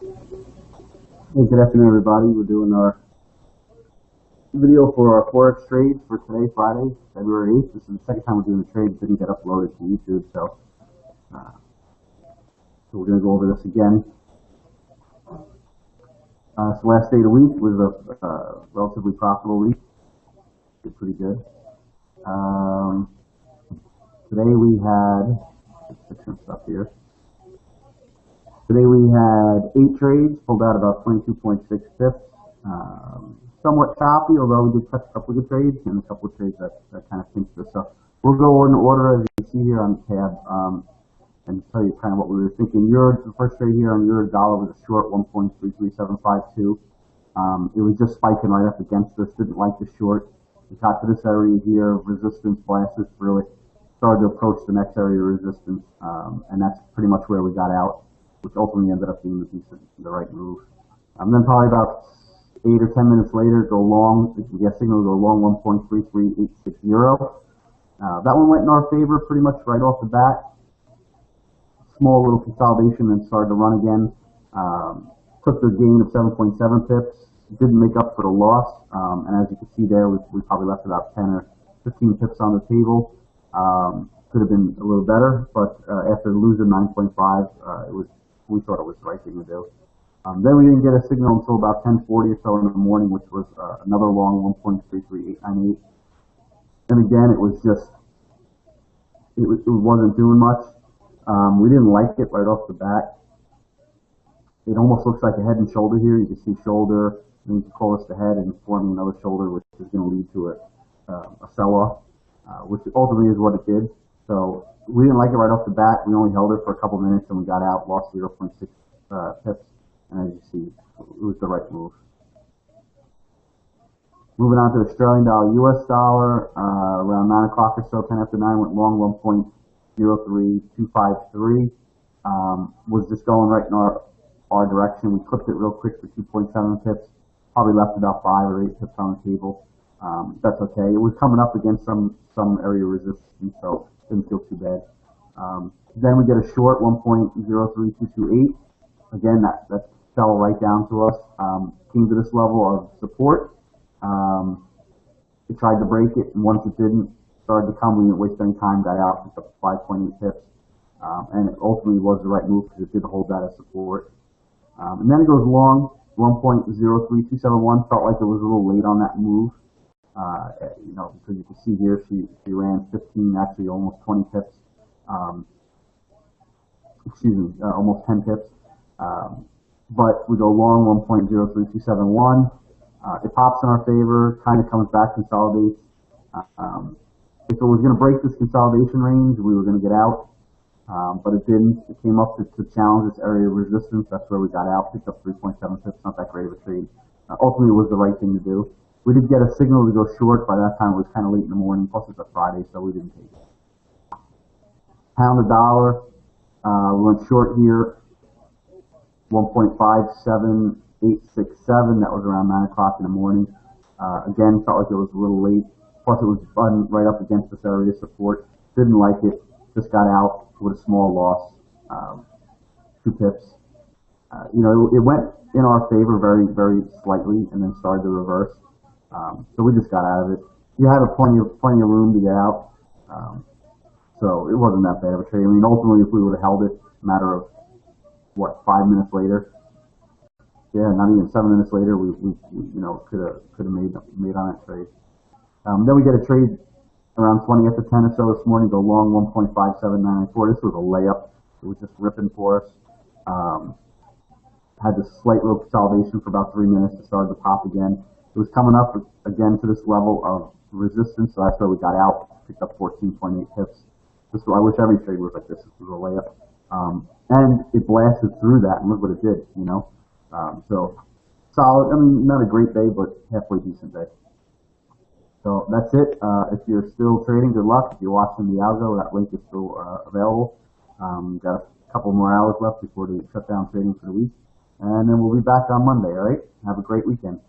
Hey, good afternoon, everybody. We're doing our video for our Forex Trades for today, Friday, February 8th. This is the second time we're doing the trade. It didn't get uploaded to YouTube, so we're going to go over this again. So last day of the week was a relatively profitable week. Did pretty good. Today we had, let's fix some stuff here. Today we had 8 trades, pulled out about 22.6 pips. Somewhat choppy, although we did catch a couple of good trades and a couple of trades that kind of pinched us. So we'll go in order as you can see here on the tab and tell you kind of what we were thinking. The first trade here on euro dollar was a short 1.33752. It was just spiking right up against us, didn't like the short. We got to this area here, resistance blasted through it, started to approach the next area of resistance, and that's pretty much where we got out, which ultimately ended up being the right move. Then probably about 8 or 10 minutes later, go long. We get a signal to go long 1.33860. That one went in our favor pretty much right off the bat. Small little consolidation and started to run again. Took the gain of 7.7 pips. Didn't make up for the loss. And as you can see there, we probably left about 10 or 15 pips on the table. Could have been a little better, but after losing 9.5, we thought it was the right thing to do. Then we didn't get a signal until about 10:40 or so in the morning, which was another long 1.33898. And again, it wasn't doing much. We didn't like it right off the bat. It almost looks like a head and shoulder here. You can see shoulder, then you can call this the head and forming another shoulder, which is going to lead to a sell-off, which ultimately is what it did. So we didn't like it right off the bat. We only held it for a couple minutes and we got out, lost 0.6 pips. And as you see, it was the right move. Moving on to Australian dollar, US dollar, around 9 o'clock or so, 10 after 9, went long 1.03253. Was just going right in our direction. We clipped it real quick for 2.7 pips. Probably left about 5 or 8 pips on the table. That's okay. It was coming up against some area resistance, so it didn't feel too bad. Then we get a short 1.03228. Again, that fell right down to us. Came to this level of support. It tried to break it, and once it didn't, started to come. We didn't waste any time, got out, picked up 5.8 pips. And it ultimately was the right move because it did hold that as support. And then it goes long, 1.03271. Felt like it was a little late on that move. Because you can see here she ran 15, actually almost 20 pips. Almost 10 pips. But we go long 1.03271. It pops in our favor, kind of comes back, consolidates. If it was going to break this consolidation range, we were going to get out. But it didn't. It came up to challenge this area of resistance. That's where we got out, picked up 3.7 pips. Not that great of a trade. Ultimately, it was the right thing to do. We did get a signal to go short. By that time, it was kind of late in the morning. Plus, it's a Friday, so we didn't take it. Pound the dollar. We went short here. 1.57867. That was around 9 o'clock in the morning. Again, felt like it was a little late. Plus, it was right up against this area of support. Didn't like it. Just got out with a small loss, 2 pips. It went in our favor very, very slightly, and then started to reverse. So we just got out of it. You had plenty of room to get out. So it wasn't that bad of a trade. I mean, ultimately, if we would have held it, a matter of 5 minutes later? Yeah, not even 7 minutes later, we could have made on that trade. Then we get a trade around 20 after 10 or so this morning, go long 1.57994. This was a layup. It was just ripping for us. Had this slight little consolidation for about 3 minutes to start to pop again. It was coming up again to this level of resistance, so that's where we got out. Picked up 14.8 pips. I wish every trade was like this. This was a layup. And it blasted through that, and look what it did, So, solid. I mean, not a great day, but halfway decent day. So, that's it. If you're still trading, good luck. If you're watching the algo, that link is still available. Got a couple more hours left before they shut down trading for the week. And then we'll be back on Monday, all right? Have a great weekend.